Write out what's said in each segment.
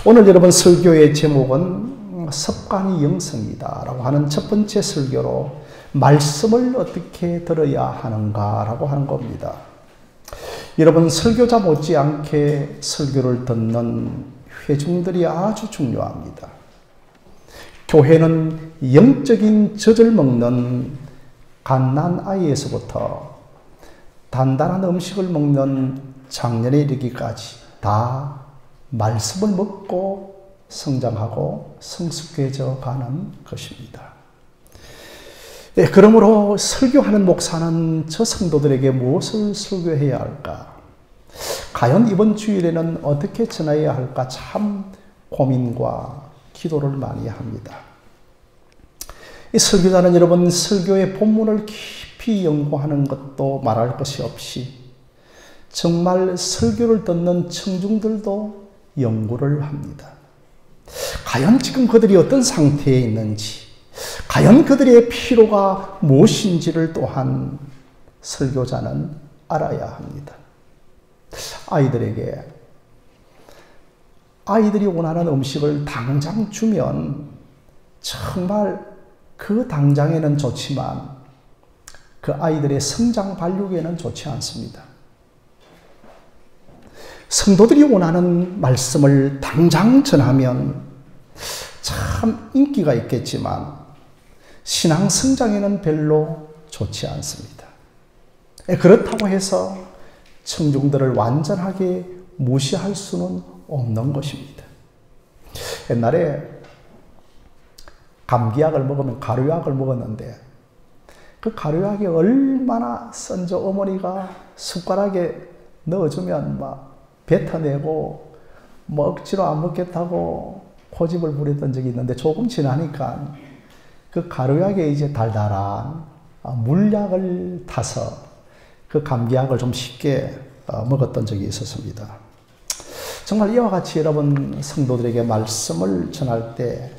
오늘 여러분 설교의 제목은 습관이 영성이다 라고 하는 첫 번째 설교로 말씀을 어떻게 들어야 하는가 라고 하는 겁니다. 여러분 설교자 못지않게 설교를 듣는 회중들이 아주 중요합니다. 교회는 영적인 젖을 먹는 갓난 아이에서부터 단단한 음식을 먹는 장년에 이르기까지 다 말씀을 먹고 성장하고 성숙해져 가는 것입니다. 네, 그러므로 설교하는 목사는 저 성도들에게 무엇을 설교해야 할까? 과연 이번 주일에는 어떻게 전해야 할까? 참 고민과 기도를 많이 합니다. 이 설교자는 여러분 설교의 본문을 깊이 연구하는 것도 말할 것이 없이 정말 설교를 듣는 청중들도 연구를 합니다. 과연 지금 그들이 어떤 상태에 있는지, 과연 그들의 필요가 무엇인지를 또한 설교자는 알아야 합니다. 아이들이 원하는 음식을 당장 주면 정말 그 당장에는 좋지만 그 아이들의 성장 발육에는 좋지 않습니다. 성도들이 원하는 말씀을 당장 전하면 참 인기가 있겠지만 신앙 성장에는 별로 좋지 않습니다. 그렇다고 해서 청중들을 완전하게 무시할 수는 없는 것입니다. 옛날에 감기약을 먹으면 가루약을 먹었는데 그 가루약이 얼마나 쓴지 어머니가 숟가락에 넣어주면 막 뱉어내고 뭐 억지로 안 먹겠다고 고집을 부렸던 적이 있는데 조금 지나니까 그 가루약에 이제 달달한 물약을 타서 그 감기약을 좀 쉽게 먹었던 적이 있었습니다. 정말 이와 같이 여러분 성도들에게 말씀을 전할 때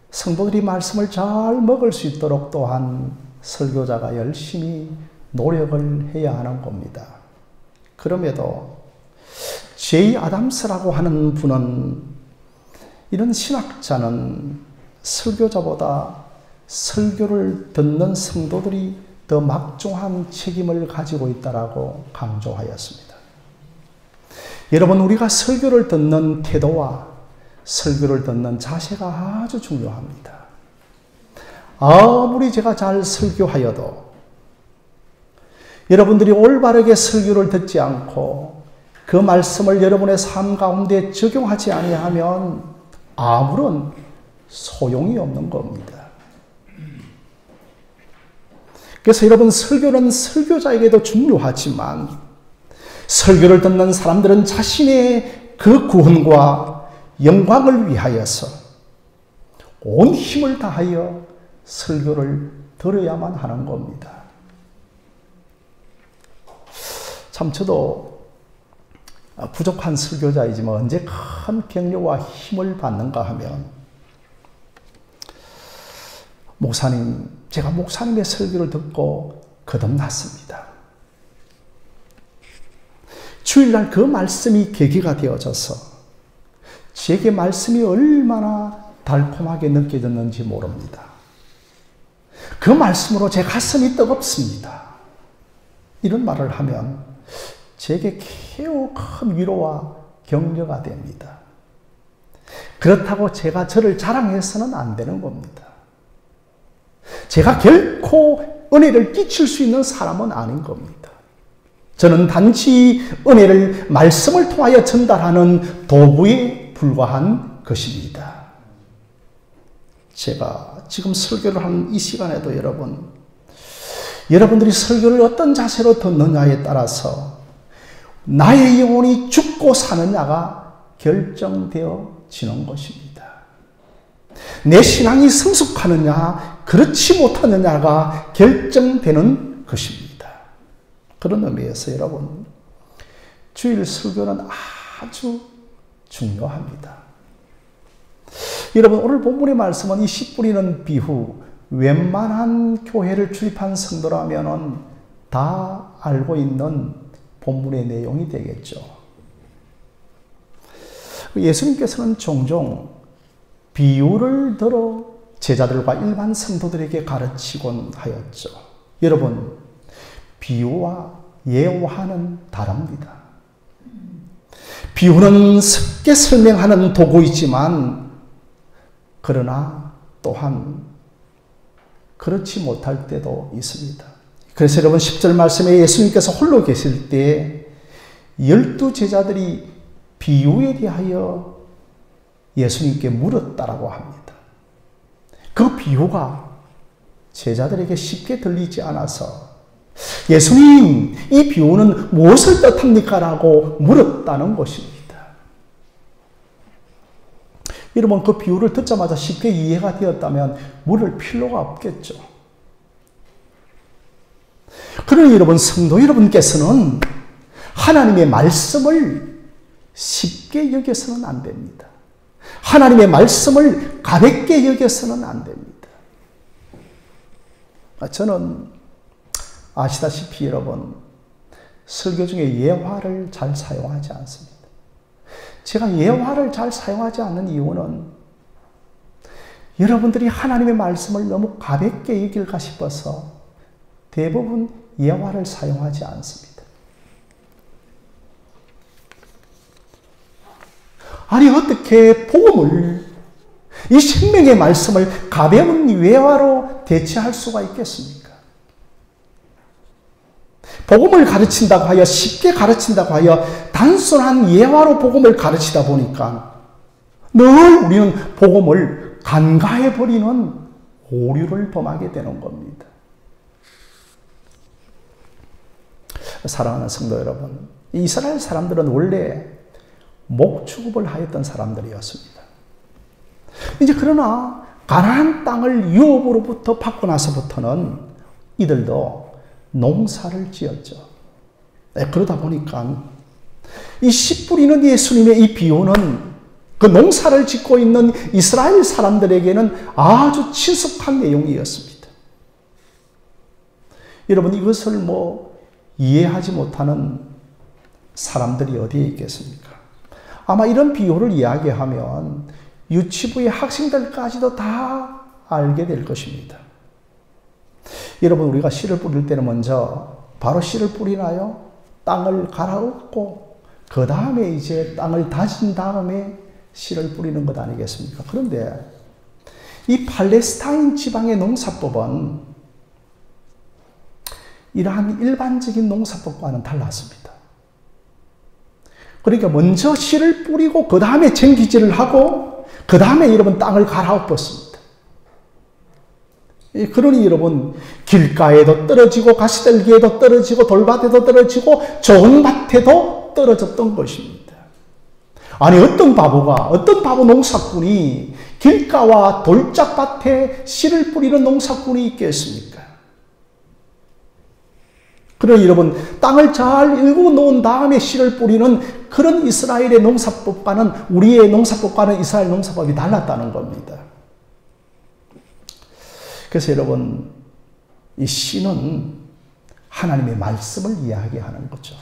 성도들이 말씀을 잘 먹을 수 있도록 또한 설교자가 열심히 노력을 해야 하는 겁니다. 그럼에도 제이 아담스라고 하는 분은 이런 신학자는 설교자보다 설교를 듣는 성도들이 더 막중한 책임을 가지고 있다라고 강조하였습니다. 여러분 우리가 설교를 듣는 태도와 설교를 듣는 자세가 아주 중요합니다. 아무리 제가 잘 설교하여도 여러분들이 올바르게 설교를 듣지 않고 그 말씀을 여러분의 삶 가운데 적용하지 아니하면 아무런 소용이 없는 겁니다. 그래서 여러분 설교는 설교자에게도 중요하지만 설교를 듣는 사람들은 자신의 그 구원과 영광을 위하여서 온 힘을 다하여 설교를 들어야만 하는 겁니다. 참 저도 부족한 설교자이지만 언제 큰 격려와 힘을 받는가 하면 제가 목사님의 설교를 듣고 거듭났습니다. 주일날 그 말씀이 계기가 되어져서 제게 말씀이 얼마나 달콤하게 느껴졌는지 모릅니다. 그 말씀으로 제 가슴이 뜨겁습니다. 이런 말을 하면 제게 매우 큰 위로와 격려가 됩니다. 그렇다고 제가 저를 자랑해서는 안 되는 겁니다. 제가 결코 은혜를 끼칠 수 있는 사람은 아닌 겁니다. 저는 단지 은혜를 말씀을 통하여 전달하는 도구에 불과한 것입니다. 제가 지금 설교를 하는 이 시간에도 여러분들이 설교를 어떤 자세로 듣느냐에 따라서 나의 영혼이 죽고 사느냐가 결정되어지는 것입니다. 내 신앙이 성숙하느냐 그렇지 못하느냐가 결정되는 것입니다. 그런 의미에서 여러분 주일 설교는 아주 중요합니다. 여러분 오늘 본문의 말씀은 이 씨 뿌리는 비유 웬만한 교회를 출입한 성도라면 다 알고 있는 본문의 내용이 되겠죠. 예수님께서는 종종 비유를 들어 제자들과 일반 성도들에게 가르치곤 하였죠. 여러분, 비유와 예화는 다릅니다. 비유는 쉽게 설명하는 도구이지만 그러나 또한 그렇지 못할 때도 있습니다. 그래서 여러분 10절 말씀에 예수님께서 홀로 계실 때 12 제자들이 비유에 대하여 예수님께 물었다라고 합니다. 그 비유가 제자들에게 쉽게 들리지 않아서 예수님, 이 비유는 무엇을 뜻합니까? 라고 물었다는 것입니다. 여러분, 그 비유를 듣자마자 쉽게 이해가 되었다면 물을 필요가 없겠죠. 그러니 여러분, 성도 여러분께서는 하나님의 말씀을 쉽게 여겨서는 안 됩니다. 하나님의 말씀을 가볍게 여겨서는 안 됩니다. 저는 아시다시피 여러분, 설교 중에 예화를 잘 사용하지 않습니다. 제가 예화를 잘 사용하지 않는 이유는 여러분들이 하나님의 말씀을 너무 가볍게 여길까 싶어서 대부분 예화를 사용하지 않습니다. 아니, 어떻게 복음을, 이 생명의 말씀을 가벼운 예화로 대체할 수가 있겠습니까? 복음을 가르친다고 하여, 쉽게 가르친다고 하여 단순한 예화로 복음을 가르치다 보니까 늘 우리는 복음을 간과해버리는 오류를 범하게 되는 겁니다. 사랑하는 성도 여러분, 이스라엘 사람들은 원래 목축업을 하였던 사람들이었습니다. 이제 그러나 가나안 땅을 유업으로부터 받고 나서부터는 이들도 농사를 지었죠. 그러다 보니까 이 씨 뿌리는 예수님의 이 비유는 그 농사를 짓고 있는 이스라엘 사람들에게는 아주 친숙한 내용이었습니다. 여러분, 이것을 이해하지 못하는 사람들이 어디에 있겠습니까? 아마 이런 비유를 이야기하면 유치부의 학생들까지도 다 알게 될 것입니다. 여러분, 우리가 씨를 뿌릴 때는 먼저 바로 씨를 뿌리나요? 땅을 갈아엎고 그 다음에 이제 땅을 다진 다음에 씨를 뿌리는 것 아니겠습니까? 그런데 이 팔레스타인 지방의 농사법은 이러한 일반적인 농사법과는 달랐습니다. 그러니까 먼저 씨를 뿌리고 그 다음에 쟁기질을 하고 그 다음에 여러분 땅을 갈아엎었습니다. 그러니 여러분, 길가에도 떨어지고 가시떨기에도 떨어지고 돌밭에도 떨어지고 좋은 밭에도 떨어졌던 것입니다. 아니, 어떤 바보 농사꾼이 길가와 돌짝밭에 씨를 뿌리는 농사꾼이 있겠습니까? 그러니 여러분, 땅을 잘 일구어 놓은 다음에 씨를 뿌리는 그런 이스라엘의 농사법과는, 우리의 농사법과는 이스라엘 농사법이 달랐다는 겁니다. 그래서 여러분, 이 씨는 하나님의 말씀을 이야기하는 거죠.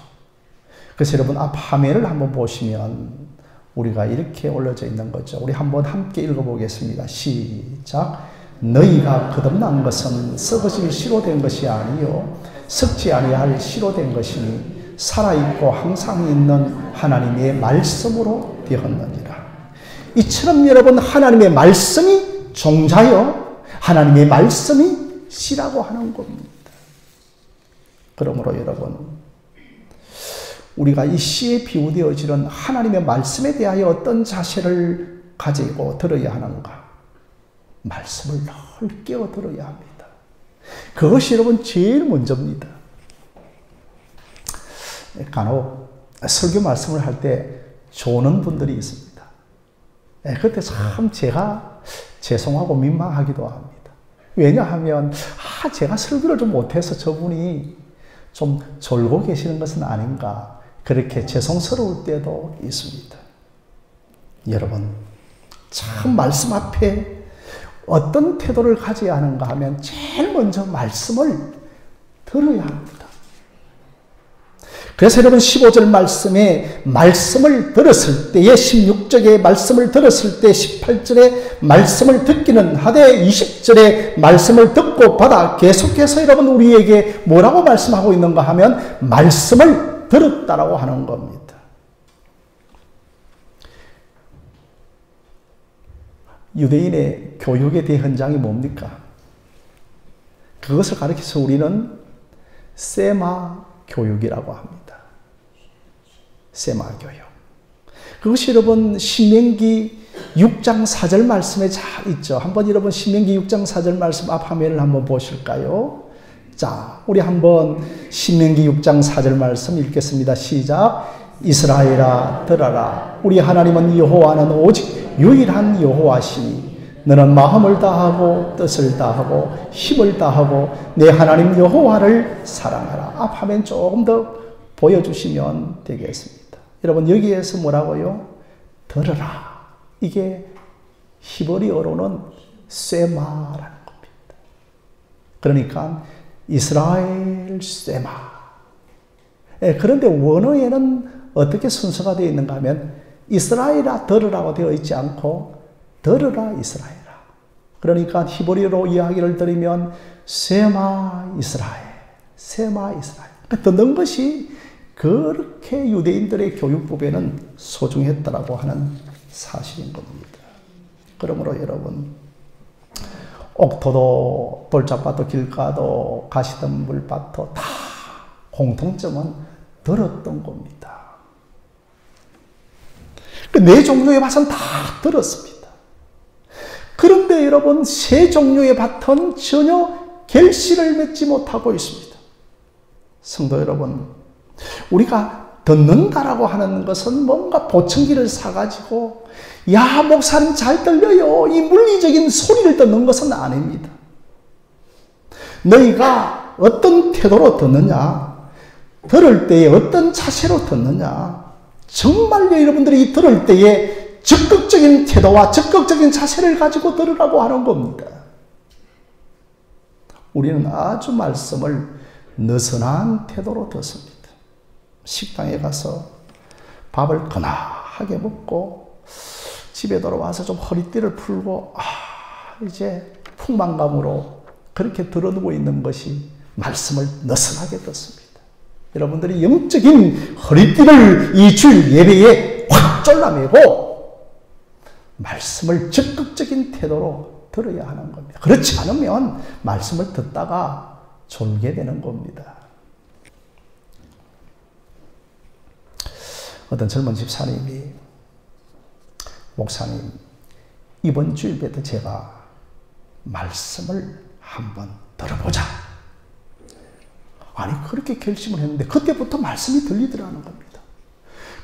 그래서 여러분, 앞 화면을 한번 보시면 우리가 이렇게 올려져 있는 거죠. 우리 한번 함께 읽어보겠습니다. 시작. 너희가 거듭난 것은 썩어질 씨로 된 것이 아니요 썩지 아니할 씨로 된 것이니 살아있고 항상 있는 하나님의 말씀으로 되었느니라. 이처럼 여러분, 하나님의 말씀이 종자요, 하나님의 말씀이 씨라고 하는 겁니다. 그러므로 여러분, 우리가 이 씨에 비유되어지는 하나님의 말씀에 대하여 어떤 자세를 가지고 들어야 하는가? 말씀을 늘 깨어 들어야 합니다. 그것이 여러분 제일 먼저입니다. 간혹 설교 말씀을 할 때 조는 분들이 있습니다. 그때 참 제가 죄송하고 민망하기도 합니다. 왜냐하면 제가 설교를 좀 못해서 저분이 좀 졸고 계시는 것은 아닌가, 그렇게 죄송스러울 때도 있습니다. 여러분, 참 말씀 앞에 어떤 태도를 가져야 하는가 하면 제일 먼저 말씀을 들어야 합니다. 그래서 여러분 15절 말씀에 말씀을 들었을 때에 16절의 말씀을 들었을 때 18절의 말씀을 듣기는 하되 20절의 말씀을 듣고 받아 계속해서 여러분 우리에게 뭐라고 말씀하고 있는가 하면 말씀을 들었다라고 하는 겁니다. 유대인의 교육의 대현장이 뭡니까? 그것을 가리켜서 우리는 세마 교육이라고 합니다. 세마 교육. 그것이 여러분 신명기 6장 4절 말씀에 잘 있죠. 한번 여러분 신명기 6장 4절 말씀 앞 화면을 한번 보실까요? 자, 우리 한번 신명기 6장 4절 말씀 읽겠습니다. 시작. 이스라엘아 들어라. 우리 하나님은 여호와는 오직 유일한 여호와시니 너는 마음을 다하고 뜻을 다하고 힘을 다하고 내 하나님 여호와를 사랑하라. 앞 화면 조금 더 보여주시면 되겠습니다. 여러분 여기에서 뭐라고요? 들어라. 이게 히브리어로는 세마라는 겁니다. 그러니까 이스라엘 세마. 그런데 원어에는 어떻게 순서가 되어 있는가 하면 이스라엘아 들으라고 되어 있지 않고 들으라 이스라엘아. 그러니까 히브리어로 이야기를 드리면 세마 이스라엘, 세마 이스라엘. 듣는 것이 그렇게 유대인들의 교육법에는 소중했다라고 하는 사실인 겁니다. 그러므로 여러분 옥토도 돌짝밭도 길가도 가시던 물밭도 다 공통점은 들었던 겁니다. 네 종류의 밭은 다 들었습니다. 그런데 여러분 세 종류의 밭은 전혀 결실을 맺지 못하고 있습니다. 성도 여러분, 우리가 듣는다라고 하는 것은 뭔가 보청기를 사가지고 야 목사님 잘 들려요 이 물리적인 소리를 듣는 것은 아닙니다. 너희가 어떤 태도로 듣느냐, 들을 때에 어떤 자세로 듣느냐, 정말로 여러분들이 들을 때에 적극적인 태도와 적극적인 자세를 가지고 들으라고 하는 겁니다. 우리는 아주 말씀을 느슨한 태도로 듣습니다. 식당에 가서 밥을 거나하게 먹고 집에 돌아와서 좀 허리띠를 풀고 이제 풍만감으로 그렇게 들어두고 있는 것이 말씀을 느슨하게 듣습니다. 여러분들이 영적인 허리띠를 이 주일 예배에 확 졸라매고 말씀을 적극적인 태도로 들어야 하는 겁니다. 그렇지 않으면 말씀을 듣다가 졸게 되는 겁니다. 어떤 젊은 집사님이 목사님 이번 주일부터 제가 말씀을 한번 들어보자. 아니 그렇게 결심을 했는데 그때부터 말씀이 들리더라는 겁니다.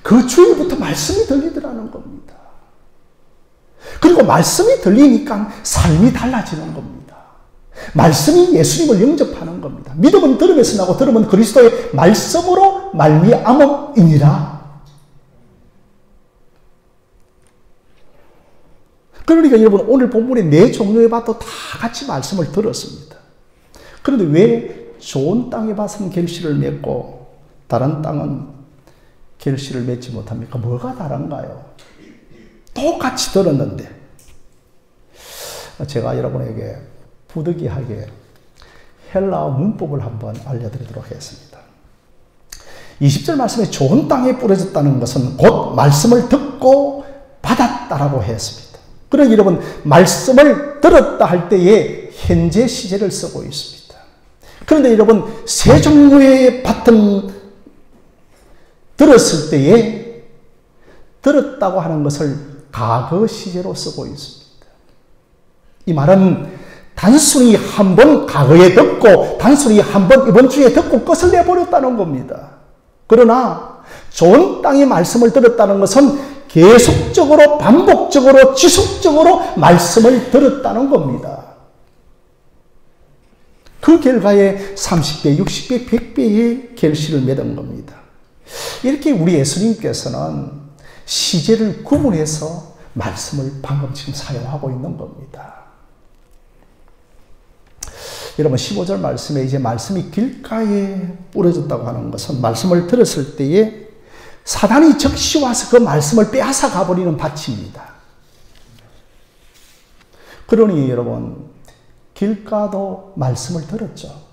그 주일부터 말씀이 들리더라는 겁니다. 그리고 말씀이 들리니까 삶이 달라지는 겁니다. 말씀이 예수님을 영접하는 겁니다. 믿음은 들음에서 나고 들음은 그리스도의 말씀으로 말미암음이니라. 그러니까 여러분 오늘 본문에 네 종류의 밭도 다 같이 말씀을 들었습니다. 그런데 왜 좋은 땅의 밭은 결실을 맺고 다른 땅은 결실을 맺지 못합니까? 뭐가 다른가요? 똑같이 들었는데 제가 여러분에게 부득이하게 헬라어 문법을 한번 알려드리도록 하겠습니다. 20절 말씀에 좋은 땅에 뿌려졌다는 것은 곧 말씀을 듣고 받았다라고 했습니다. 그러니 여러분 말씀을 들었다 할 때에 현재 시제를 쓰고 있습니다. 그런데 여러분 세 종류의 밭은 들었을 때에 들었다고 하는 것을 과거 시제로 쓰고 있습니다. 이 말은 단순히 한 번 과거에 듣고 단순히 한 번 이번 주에 듣고 끝을 내버렸다는 겁니다. 그러나 좋은 땅의 말씀을 들었다는 것은 계속적으로 반복적으로 지속적으로 말씀을 들었다는 겁니다. 그 결과에 30배, 60배, 100배의 결실을 맺은 겁니다. 이렇게 우리 예수님께서는 시제를 구분해서 말씀을 방금 지금 사용하고 있는 겁니다. 여러분 15절 말씀에 이제 말씀이 길가에 뿌려졌다고 하는 것은 말씀을 들었을 때에 사단이 즉시 와서 그 말씀을 빼앗아 가버리는 밭입니다. 그러니 여러분 길가도 말씀을 들었죠.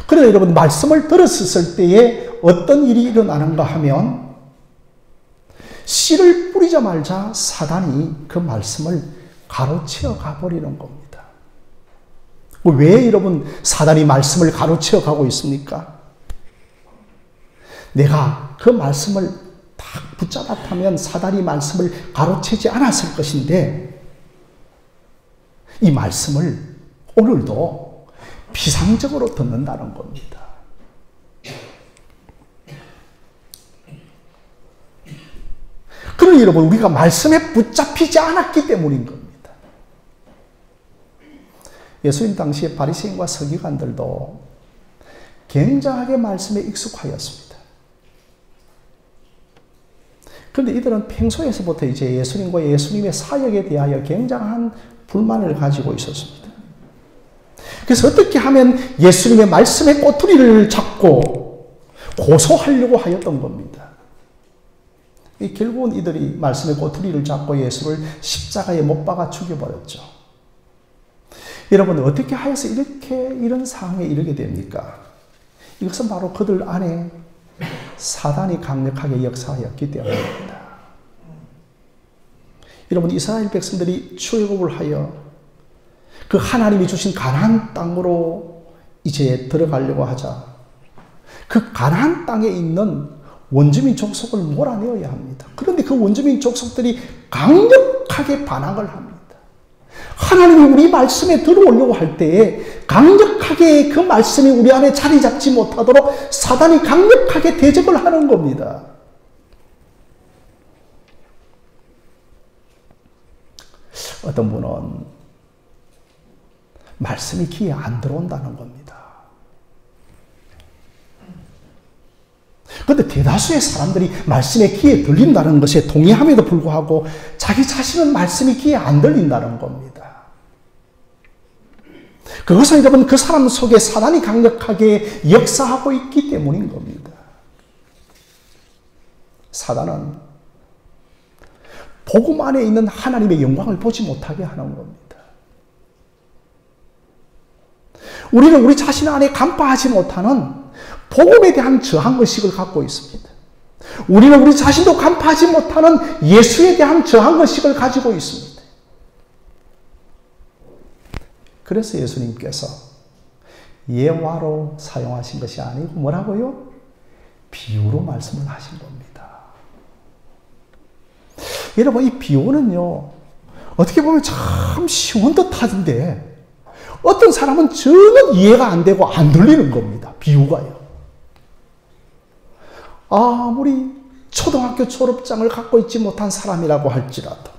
그런데 여러분 말씀을 들었을 때에 어떤 일이 일어나는가 하면 씨를 뿌리자마자 사단이 그 말씀을 가로채어 가버리는 겁니다. 왜 여러분 사단이 말씀을 가로채어 가고 있습니까? 내가 그 말씀을 딱 붙잡았다면 사단이 말씀을 가로채지 않았을 것인데 이 말씀을 오늘도 비상적으로 듣는다는 겁니다. 그러니 여러분 우리가 말씀에 붙잡히지 않았기 때문인 겁니다. 예수님 당시에 바리새인과 서기관들도 굉장하게 말씀에 익숙하였습니다. 그런데 이들은 평소에서부터 이제 예수님과 예수님의 사역에 대하여 굉장한 불만을 가지고 있었습니다. 그래서 어떻게 하면 예수님의 말씀의 꼬투리를 잡고 고소하려고 하였던 겁니다. 결국은 이들이 말씀의 꼬투리를 잡고 예수를 십자가에 못 박아 죽여버렸죠. 여러분 어떻게 하여서 이런 상황에 이르게 됩니까? 이것은 바로 그들 안에 사단이 강력하게 역사하였기 때문입니다. 여러분 이스라엘 백성들이 출애굽을 하여 그 하나님이 주신 가나안 땅으로 이제 들어가려고 하자 그 가나안 땅에 있는 원주민 족속을 몰아내어야 합니다. 그런데 그 원주민 족속들이 강력하게 반항을 합니다. 하나님이 우리 말씀에 들어오려고 할 때에 강력하게 그 말씀이 우리 안에 자리 잡지 못하도록 사단이 강력하게 대적을 하는 겁니다. 어떤 분은 말씀이 귀에 안 들어온다는 겁니다. 그런데 대다수의 사람들이 말씀의 귀에 들린다는 것에 동의함에도 불구하고 자기 자신은 말씀이 귀에 안 들린다는 겁니다. 그것은 여러분 그 사람 속에 사단이 강력하게 역사하고 있기 때문인 겁니다. 사단은 복음 안에 있는 하나님의 영광을 보지 못하게 하는 겁니다. 우리는 우리 자신 안에 간파하지 못하는 복음에 대한 저항의식을 갖고 있습니다. 우리는 우리 자신도 간파하지 못하는 예수에 대한 저항의식을 가지고 있습니다. 그래서 예수님께서 예화로 사용하신 것이 아니고 뭐라고요? 비유로 말씀을 하신 겁니다. 여러분 이 비유는요 어떻게 보면 참 쉬운 듯 하던데 어떤 사람은 전혀 이해가 안 되고 안 들리는 겁니다. 비유가요. 아무리 초등학교 졸업장을 갖고 있지 못한 사람이라고 할지라도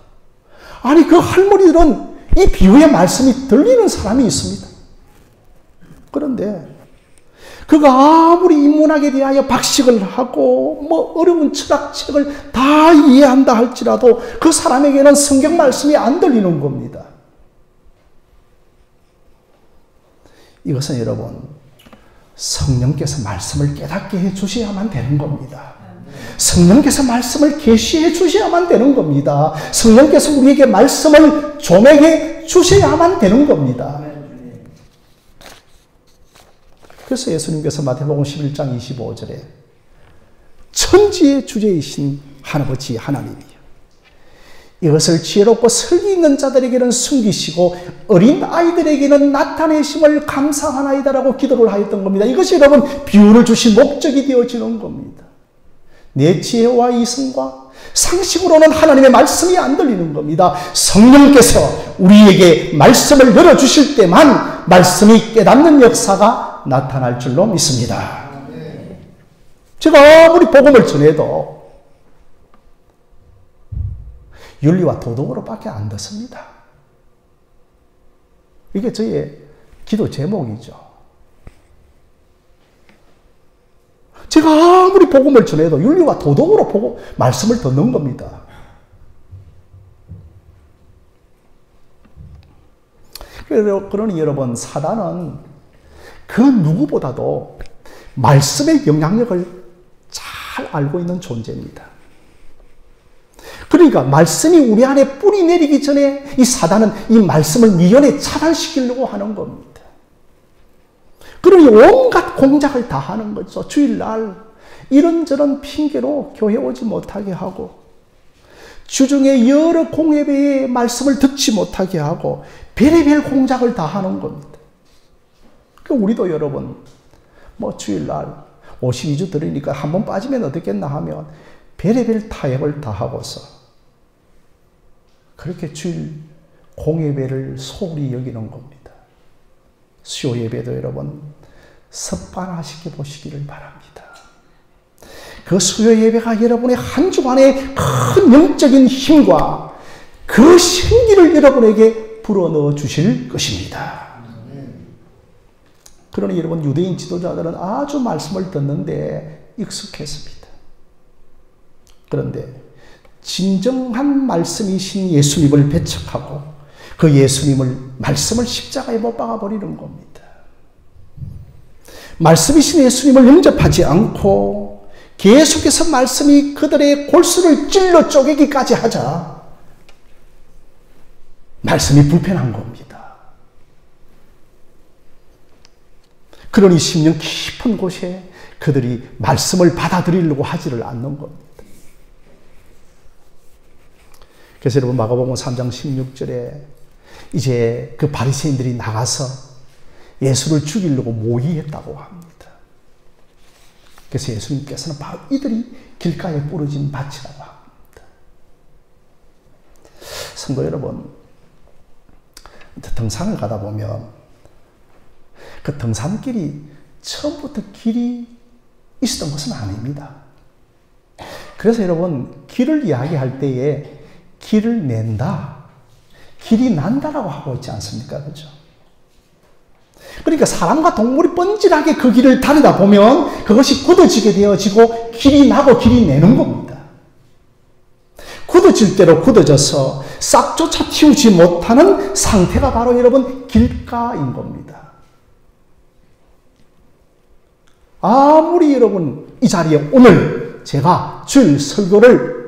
아니 그 할머니들은 이 비유의 말씀이 들리는 사람이 있습니다. 그런데 그가 아무리 인문학에 대하여 박식을 하고 뭐 어려운 철학책을 다 이해한다 할지라도 그 사람에게는 성경 말씀이 안 들리는 겁니다. 이것은 여러분 성령께서 말씀을 깨닫게 해주셔야만 되는 겁니다. 성령께서 말씀을 계시해 주셔야만 되는 겁니다. 성령께서 우리에게 말씀을 조명해 주셔야만 되는 겁니다. 그래서 예수님께서 마태복음 11장 25절에 천지의 주제이신 하나버지 하나님이요 이것을 지혜롭고 설기 있는 자들에게는 숨기시고 어린 아이들에게는 나타내심을 감사하나이다라고 기도를 하였던 겁니다. 이것이 여러분 비유를 주신 목적이 되어지는 겁니다. 내 지혜와 이성과 상식으로는 하나님의 말씀이 안 들리는 겁니다. 성령께서 우리에게 말씀을 열어주실 때만 말씀이 깨닫는 역사가 나타날 줄로 믿습니다. 제가 아무리 복음을 전해도 윤리와 도덕으로밖에 안 듣습니다. 이게 저의 기도 제목이죠. 제가 아무리 복음을 전해도 윤리와 도덕으로 보고 말씀을 듣는 겁니다. 그러니 여러분, 사단은 그 누구보다도 말씀의 영향력을 잘 알고 있는 존재입니다. 그러니까 말씀이 우리 안에 뿌리 내리기 전에 이 사단은 이 말씀을 미연에 차단시키려고 하는 겁니다. 그러니 온갖 공작을 다 하는 거죠. 주일날 이런저런 핑계로 교회 오지 못하게 하고, 주중에 여러 공예배의 말씀을 듣지 못하게 하고, 별의별 공작을 다 하는 겁니다. 우리도 여러분, 주일날 52주 들으니까 한 번 빠지면 어떻겠나 하면 별의별 타협을 다 하고서 그렇게 주일 공예배를 소홀히 여기는 겁니다. 수요 예배도 여러분 습관화시켜 보시기를 바랍니다. 그 수요 예배가 여러분의 한 주간의 큰 영적인 힘과 그 생기를 여러분에게 불어넣어 주실 것입니다. 그러니 여러분, 유대인 지도자들은 아주 말씀을 듣는데 익숙했습니다. 그런데 진정한 말씀이신 예수님을 배척하고 그 말씀을 십자가에 못 박아 버리는 겁니다. 말씀이신 예수님을 영접하지 않고 계속해서 말씀이 그들의 골수를 찔러 쪼개기까지 하자 말씀이 불편한 겁니다. 그러니 심령 깊은 곳에 그들이 말씀을 받아들이려고 하지를 않는 겁니다. 그래서 여러분, 마가복음 3장 16절에 이제 그 바리새인들이 나가서 예수를 죽이려고 모의했다고 합니다. 그래서 예수님께서는 바로 이들이 길가에 부러진 밭이라고 합니다. 성도 여러분, 등산을 가다 보면 그 등산길이 처음부터 길이 있었던 것은 아닙니다. 그래서 여러분, 길을 이야기할 때에 길을 낸다, 길이 난다라고 하고 있지 않습니까? 그렇죠? 그러니까 사람과 동물이 뻔질하게 그 길을 다니다 보면 그것이 굳어지게 되어지고 길이 나고 길이 내는 겁니다. 굳어질 대로 굳어져서 싹조차 틔우지 못하는 상태가 바로 여러분 길가인 겁니다. 아무리 여러분 이 자리에 오늘 제가 주일 설교를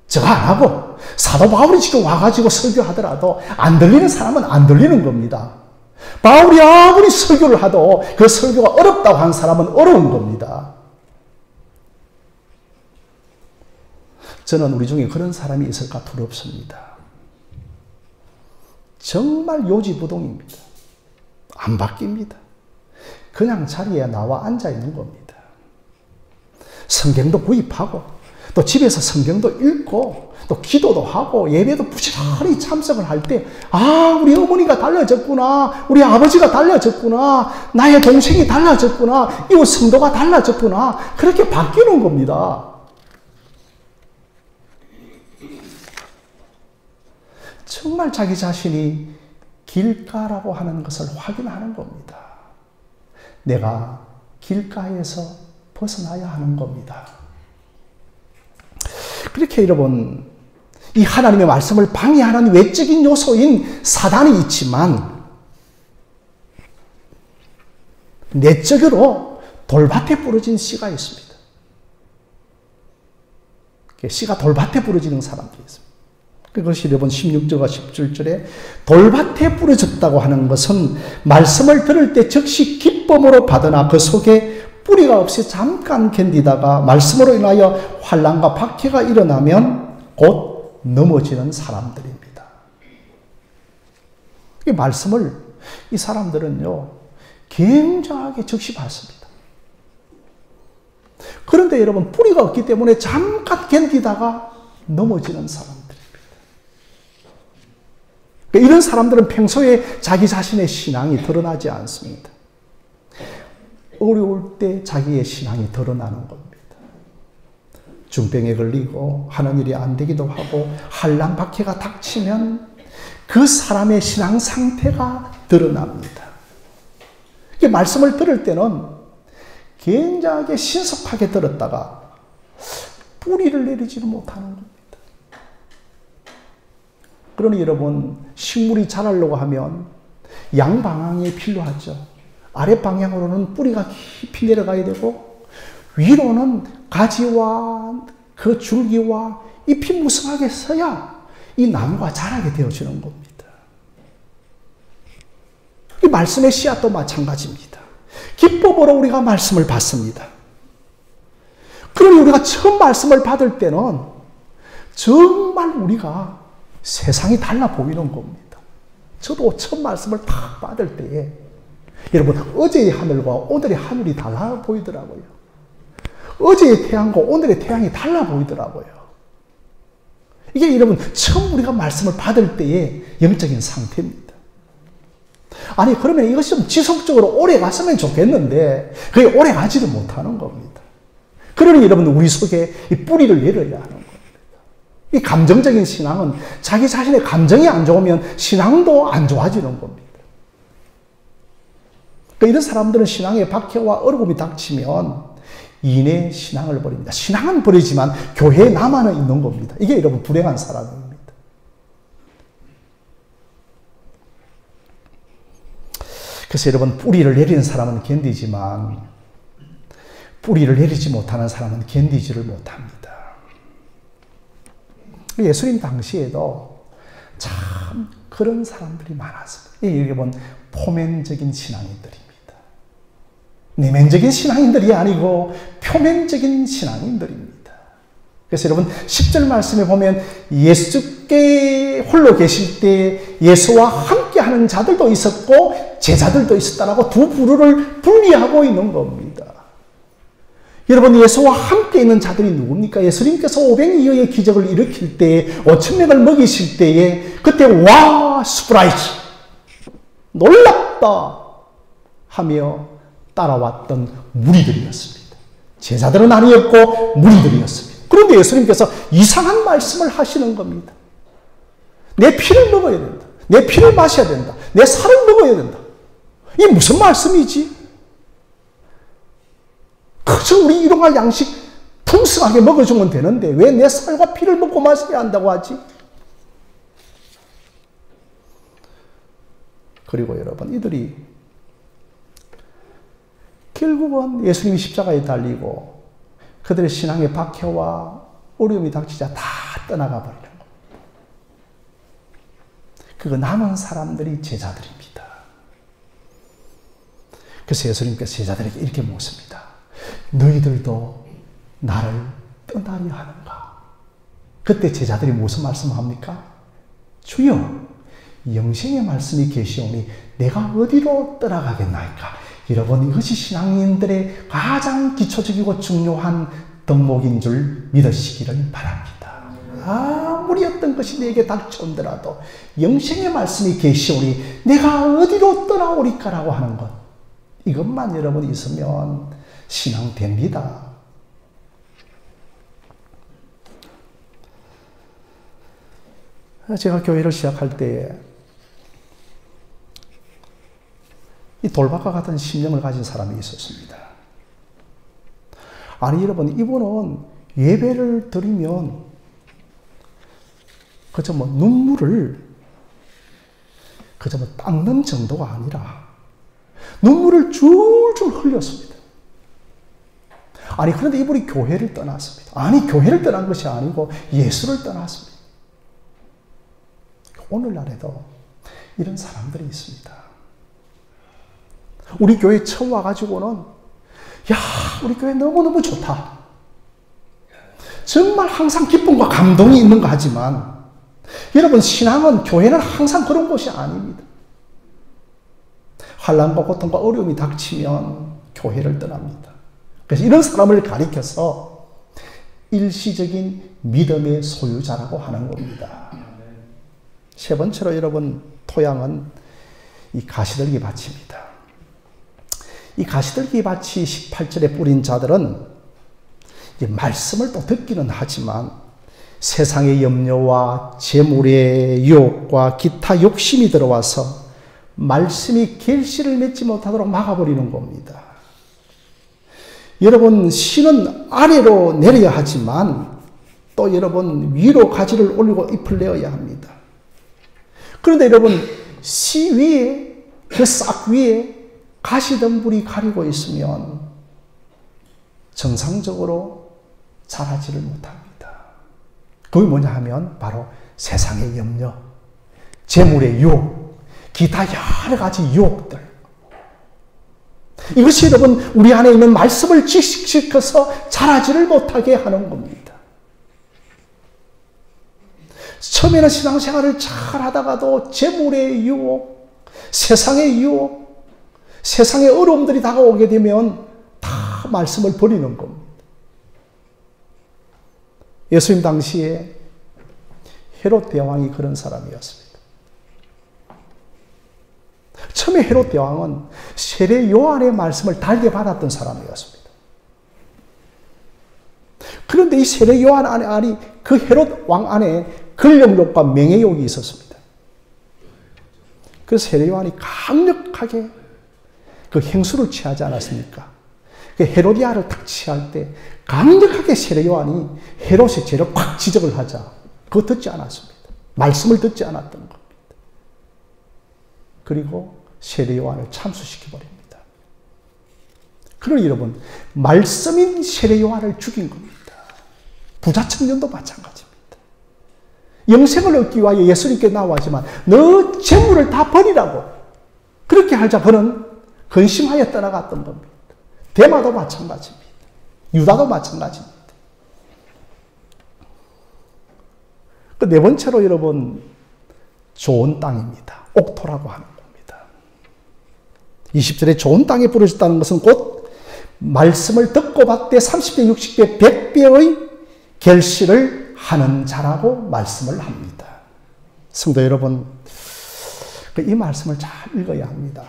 제가 안 하고 사도 바울이 지금 와가지고 설교하더라도 안 들리는 사람은 안 들리는 겁니다. 바울이 아무리 설교를 하도 그 설교가 어렵다고 한 사람은 어려운 겁니다. 저는 우리 중에 그런 사람이 있을까 두렵습니다. 정말 요지부동입니다. 안 바뀝니다. 그냥 자리에 나와 앉아 있는 겁니다. 성경도 구입하고 또 집에서 성경도 읽고 또 기도도 하고 예배도 부지런히 참석을 할 때, 아, 우리 어머니가 달라졌구나, 우리 아버지가 달라졌구나, 나의 동생이 달라졌구나, 이웃 성도가 달라졌구나, 그렇게 바뀌는 겁니다. 정말 자기 자신이 길가라고 하는 것을 확인하는 겁니다. 내가 길가에서 벗어나야 하는 겁니다. 그렇게 여러분, 이 하나님의 말씀을 방해하는 외적인 요소인 사단이 있지만 내적으로 돌밭에 부러진 씨가 있습니다. 씨가 돌밭에 부러지는 사람들이 있습니다. 그것이 여러분 16절과 17절에 돌밭에 부러졌다고 하는 것은 말씀을 들을 때 즉시 기쁨으로 받으나 그 속에 뿌리가 없이 잠깐 견디다가 말씀으로 인하여 환난과 박해가 일어나면 곧 넘어지는 사람들입니다. 이 말씀을 이 사람들은요 굉장하게 즉시 받습니다. 그런데 여러분 뿌리가 없기 때문에 잠깐 견디다가 넘어지는 사람들입니다. 이런 사람들은 평소에 자기 자신의 신앙이 드러나지 않습니다. 어려울 때 자기의 신앙이 드러나는 겁니다. 중병에 걸리고 하는 일이 안 되기도 하고 환난 박해가 닥치면 그 사람의 신앙 상태가 드러납니다. 말씀을 들을 때는 굉장히 신속하게 들었다가 뿌리를 내리지를 못하는 겁니다. 그러니 여러분 식물이 자라려고 하면 양방향이 필요하죠. 아랫방향으로는 뿌리가 깊이 내려가야 되고 위로는 가지와 그 줄기와 잎이 무성하게 서야 이 나무가 자라게 되어지는 겁니다. 이 말씀의 씨앗도 마찬가지입니다. 기법으로 우리가 말씀을 받습니다. 그러니 우리가 처음 말씀을 받을 때는 정말 우리가 세상이 달라 보이는 겁니다. 저도 처음 말씀을 딱 받을 때에 여러분 어제의 하늘과 오늘의 하늘이 달라 보이더라고요. 어제의 태양과 오늘의 태양이 달라 보이더라고요. 이게 여러분 처음 우리가 말씀을 받을 때의 영적인 상태입니다. 아니 그러면 이것이 좀 지속적으로 오래 갔으면 좋겠는데 그게 오래 가지를 못하는 겁니다. 그러니 여러분 우리 속에 이 뿌리를 내려야 하는 겁니다. 이 감정적인 신앙은 자기 자신의 감정이 안 좋으면 신앙도 안 좋아지는 겁니다. 그러니까 이런 사람들은 신앙에 박해와 어려움이 닥치면 이내 신앙을 버립니다. 신앙은 버리지만 교회에 남아는 있는 겁니다. 이게 여러분 불행한 사람입니다. 그래서 여러분 뿌리를 내리는 사람은 견디지만 뿌리를 내리지 못하는 사람은 견디지를 못합니다. 예수님 당시에도 참 그런 사람들이 많았습니다. 이게 본 포면적인 신앙인들입니다. 내면적인 신앙인들이 아니고 표면적인 신앙인들입니다. 그래서 여러분 10절 말씀에 보면 예수께 홀로 계실 때 예수와 함께하는 자들도 있었고 제자들도 있었다라고 두 부류를 분리하고 있는 겁니다. 여러분 예수와 함께 있는 자들이 누굽니까? 예수님께서 500여의 기적을 일으킬 때에 5,000명을 먹이실 때에 그때 와 스프라이즈 놀랍다 하며 따라왔던 무리들이었습니다. 제자들은 아니었고 무리들이었습니다. 그런데 예수님께서 이상한 말씀을 하시는 겁니다. 내 피를 먹어야 된다. 내 피를 마셔야 된다. 내 살을 먹어야 된다. 이게 무슨 말씀이지? 그저 우리 일용할 양식 풍성하게 먹어주면 되는데 왜 내 살과 피를 먹고 마셔야 한다고 하지? 그리고 여러분 이들이 결국은 예수님이 십자가에 달리고 그들의 신앙의 박해와 어려움이 닥치자 다 떠나가 버리는 겁니다. 그 남은 사람들이 제자들입니다. 그래서 예수님께서 제자들에게 이렇게 묻습니다. 너희들도 나를 떠나려 하는가? 그때 제자들이 무슨 말씀을 합니까? 주여 영생의 말씀이 계시오니 내가 어디로 떠나가겠나이까? 여러분 이것이 신앙인들의 가장 기초적이고 중요한 덕목인 줄 믿으시기를 바랍니다. 아무리 어떤 것이 내게 닥쳐온더라도 영생의 말씀이 계시오니 내가 어디로 떠나오리까라고 하는 것, 이것만 여러분 있으면 신앙 됩니다. 제가 교회를 시작할 때에 이 돌박과 같은 심령을 가진 사람이 있었습니다. 아니 여러분 이분은 예배를 드리면 그저 뭐 눈물을 그저 뭐 닦는 정도가 아니라 눈물을 줄줄 흘렸습니다. 아니 그런데 이분이 교회를 떠났습니다. 아니 교회를 떠난 것이 아니고 예수를 떠났습니다. 오늘날에도 이런 사람들이 있습니다. 우리 교회 처음 와가지고는 야 우리 교회 너무너무 좋다. 정말 항상 기쁨과 감동이 있는 거 하지만 여러분 신앙은 교회는 항상 그런 곳이 아닙니다. 환난과 고통과 어려움이 닥치면 교회를 떠납니다. 그래서 이런 사람을 가리켜서 일시적인 믿음의 소유자라고 하는 겁니다. 세 번째로 여러분 토양은 이 가시들기 밭입니다. 이 가시들기 밭이 18절에 뿌린 자들은 이제 말씀을 또 듣기는 하지만 세상의 염려와 재물의 유혹과 기타 욕심이 들어와서 말씀이 결실을 맺지 못하도록 막아버리는 겁니다. 여러분 씨는 아래로 내려야 하지만 또 여러분 위로 가지를 올리고 잎을 내어야 합니다. 그런데 여러분 씨 위에 그 싹 위에 가시덤불이 가리고 있으면 정상적으로 자라지를 못합니다. 그게 뭐냐 하면 바로 세상의 염려, 재물의 유혹, 기타 여러 가지 유혹들. 이것이 여러분 우리 안에 있는 말씀을 직식시켜서 자라지를 못하게 하는 겁니다. 처음에는 신앙생활을 잘 하다가도 재물의 유혹, 세상의 유혹, 세상의 어려움들이 다가오게 되면 다 말씀을 버리는 겁니다. 예수님 당시에 헤롯 대왕이 그런 사람이었습니다. 처음에 헤롯 대왕은 세례 요한의 말씀을 달게 받았던 사람이었습니다. 그런데 이 세례 요한 안에 그 헤롯 왕 안에 권력욕과 명예욕이 있었습니다. 그래서 세례 요한이 강력하게 그 행수를 취하지 않았습니까? 그 헤로디아를 탁 취할 때 강력하게 세례 요한이 헤롯의 죄를 꽉 지적을 하자. 그거 듣지 않았습니다. 말씀을 듣지 않았던 겁니다. 그리고 세례 요한을 참수시켜버립니다. 그러니 여러분, 말씀인 세례 요한을 죽인 겁니다. 부자 청년도 마찬가지입니다. 영생을 얻기 위하여 예수님께 나와지만 너 재물을 다 버리라고 그렇게 하자 그는 근심하여 떠나갔던 겁니다. 데마도 마찬가지입니다. 유다도 마찬가지입니다. 네 번째로 여러분, 좋은 땅입니다. 옥토라고 하는 겁니다. 20절에 좋은 땅에 부러졌다는 것은 곧 말씀을 듣고 받되 30배, 60배, 100배의 결실을 하는 자라고 말씀을 합니다. 성도 여러분, 이 말씀을 잘 읽어야 합니다.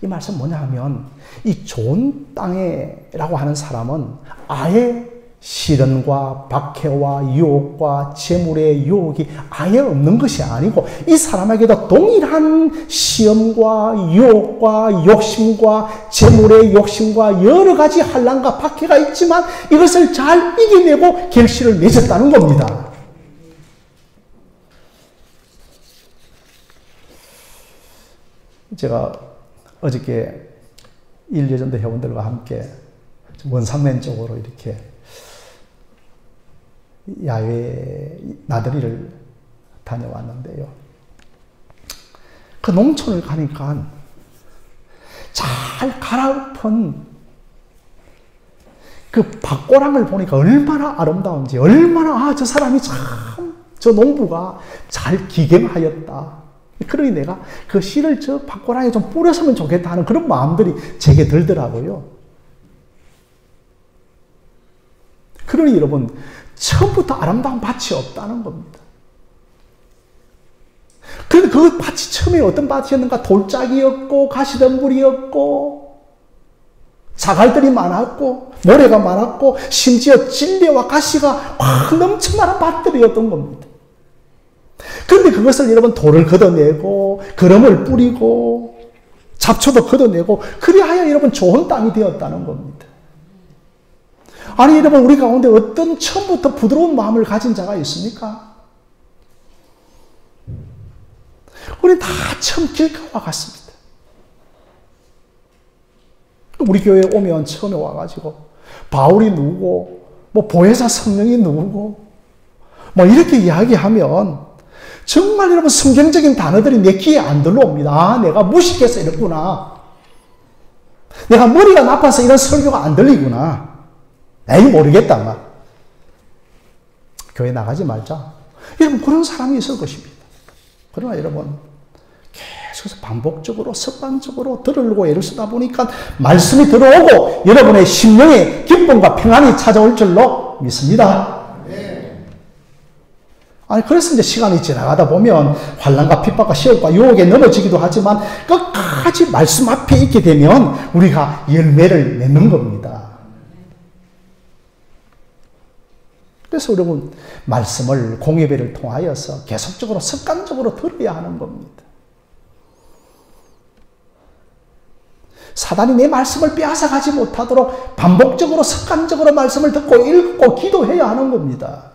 이 말씀 뭐냐 하면 이 좋은 땅에라고 하는 사람은 아예 시련과 박해와 유혹과 재물의 유혹이 아예 없는 것이 아니고 이 사람에게도 동일한 시험과 유혹과 욕심과 재물의 욕심과 여러 가지 환난과 박해가 있지만 이것을 잘 이겨내고 결실을 맺었다는 겁니다. 제가 어저께 일예전도 회원들과 함께 원상면 쪽으로 이렇게 야외 나들이를 다녀왔는데요. 그 농촌을 가니까 잘 갈아엎은 그 밭고랑을 보니까 얼마나 아름다운지, 얼마나 저 사람이 참 저 농부가 잘 기경하였다. 그러니 내가 그 씨를 저 밭고랑에 좀 뿌렸으면 좋겠다 하는 그런 마음들이 제게 들더라고요. 그러니 여러분, 처음부터 아름다운 밭이 없다는 겁니다. 그런데 그 밭이 처음에 어떤 밭이었는가? 돌짝이었고, 가시덤불이었고, 자갈들이 많았고, 모래가 많았고, 심지어 찔레와 가시가 확 넘쳐나는 밭들이었던 겁니다. 그런데 그것을 여러분 돌을 걷어내고, 거름을 뿌리고, 잡초도 걷어내고, 그리하여 여러분 좋은 땅이 되었다는 겁니다. 아니 여러분, 우리 가운데 어떤 처음부터 부드러운 마음을 가진 자가 있습니까? 우리는 다 처음 길가와 같습니다. 우리 교회에 오면 처음에 와가지고 바울이 누구고 뭐 보혜사 성령이 누구고 뭐 이렇게 이야기하면 정말 여러분 성경적인 단어들이 내 귀에 안 들어옵니다. 아, 내가 무식해서 이랬구나. 내가 머리가 나빠서 이런 설교가 안 들리구나. 에이, 모르겠다. 막. 교회 나가지 말자. 여러분, 그런 사람이 있을 것입니다. 그러나 여러분, 계속해서 반복적으로, 습관적으로 들으려고 애를 쓰다 보니까 말씀이 들어오고 여러분의 심령에 기쁨과 평안이 찾아올 줄로 믿습니다. 아니, 그래서 이제 시간이 지나가다 보면 환난과 핍박과 시험과 유혹에 넘어지기도 하지만 끝까지 말씀 앞에 있게 되면 우리가 열매를 맺는 겁니다. 그래서 여러분, 말씀을 공예배를 통하여서 계속적으로 습관적으로 들어야 하는 겁니다. 사단이 내 말씀을 빼앗아가지 못하도록 반복적으로 습관적으로 말씀을 듣고 읽고 기도해야 하는 겁니다.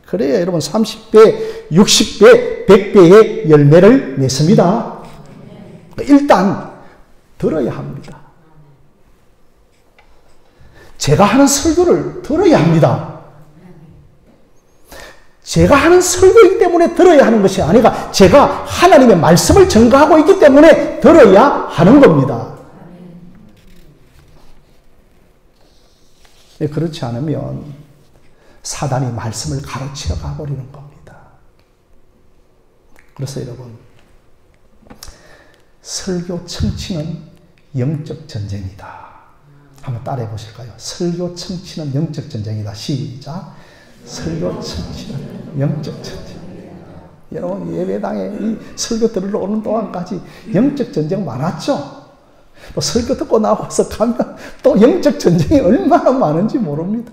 그래야 여러분 30배, 60배, 100배의 열매를 맺습니다. 일단 들어야 합니다. 제가 하는 설교를 들어야 합니다. 제가 하는 설교이기 때문에 들어야 하는 것이 아니라 제가 하나님의 말씀을 전가하고 있기 때문에 들어야 하는 겁니다. 그렇지 않으면 사단이 말씀을 가로채어 가버리는 겁니다. 그래서 여러분, 설교 청취는 영적 전쟁이다. 한번 따라해 보실까요? 설교 청취는 영적 전쟁이다. 시작. 설교 청취는 영적 전쟁. 여러분, 예배당에 이 설교 들으러 오는 동안까지 영적 전쟁 많았죠? 또 설교 듣고 나와서 가면 또 영적 전쟁이 얼마나 많은지 모릅니다.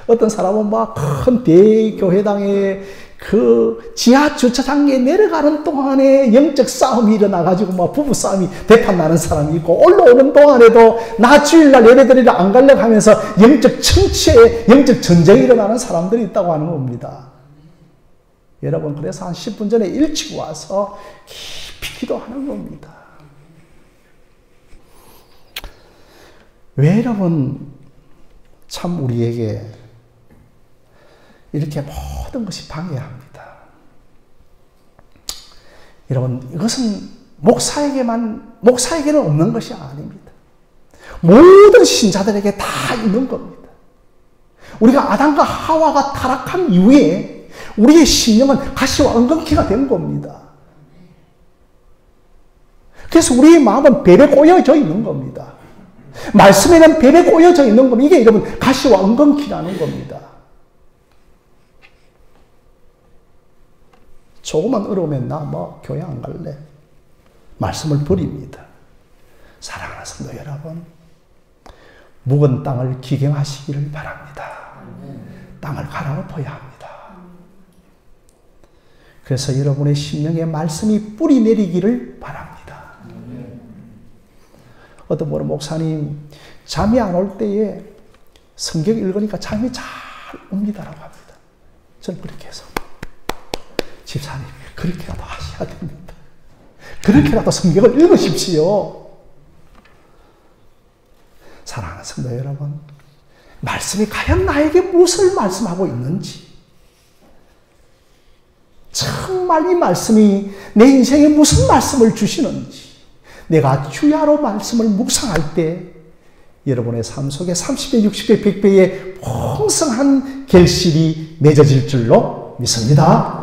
어떤 사람은 막 큰 대교회당에 그 지하 주차장에 내려가는 동안에 영적 싸움이 일어나가지고 막 부부 싸움이 대판 나는 사람이 있고, 올라오는 동안에도 나 주일날 예배드리러 안 가려고 하면서 영적 청취에 영적 전쟁이 일어나는 사람들이 있다고 하는 겁니다. 여러분, 그래서 한 10분 전에 일찍 와서 깊이 기도하는 겁니다. 왜 여러분, 참 우리에게 이렇게 모든 것이 방해합니다. 여러분, 이것은 목사에게는 없는 것이 아닙니다. 모든 신자들에게 다 있는 겁니다. 우리가 아담과 하와가 타락한 이후에 우리의 심령은 가시와 엉겅퀴가 된 겁니다. 그래서 우리의 마음은 벨에 꼬여져 있는 겁니다. 말씀에는 벨에 꼬여져 있는 겁니다. 이게 여러분 가시와 엉겅퀴라는 겁니다. 조금만 어려우면 나 교회 안 갈래. 말씀을 버립니다. 사랑하는 성도 여러분, 묵은 땅을 기경하시기를 바랍니다. 땅을 갈아엎어야 합니다. 그래서 여러분의 심령에 말씀이 뿌리 내리기를 바랍니다. 어떤 분은 목사님, 잠이 안 올 때에 성경 읽으니까 잠이 잘 옵니다라고 합니다. 저는 그렇게 해서, 집사님, 그렇게라도 하셔야 됩니다. 그렇게라도 성경을 읽으십시오. 사랑하는 성도 여러분, 말씀이 과연 나에게 무엇을 말씀하고 있는지, 정말 이 말씀이 내 인생에 무슨 말씀을 주시는지, 내가 주야로 말씀을 묵상할 때 여러분의 삶 속에 30배, 60배, 100배의 풍성한 결실이 맺어질 줄로 믿습니다.